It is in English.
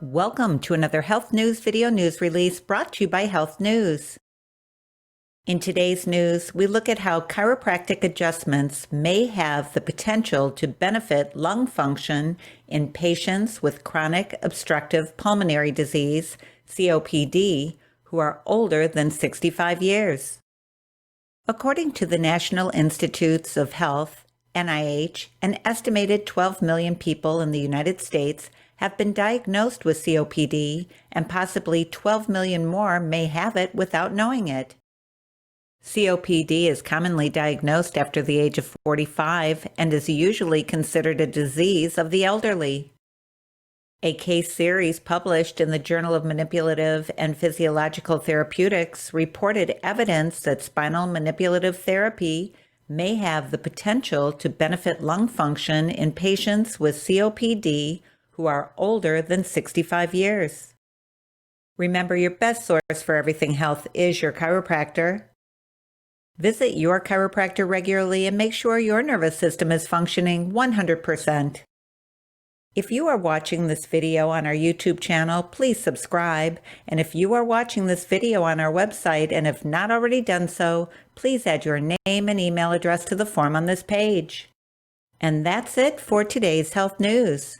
Welcome to another Health News video news release brought to you by Health News. In today's news, we look at how chiropractic adjustments may have the potential to benefit lung function in patients with chronic obstructive pulmonary disease, COPD, who are older than 65 years. According to the National Institutes of Health, NIH, an estimated 12 million people in the United States have been diagnosed with COPD, and possibly 12 million more may have it without knowing it. COPD is commonly diagnosed after the age of 45 and is usually considered a disease of the elderly. A case series published in the Journal of Manipulative and Physiological Therapeutics reported evidence that spinal manipulative therapy may have the potential to benefit lung function in patients with COPD who are older than 65 years. Remember, your best source for everything health is your chiropractor. Visit your chiropractor regularly and make sure your nervous system is functioning 100%. If you are watching this video on our YouTube channel, please subscribe. And if you are watching this video on our website and have not already done so, please add your name and email address to the form on this page. And that's it for today's health news.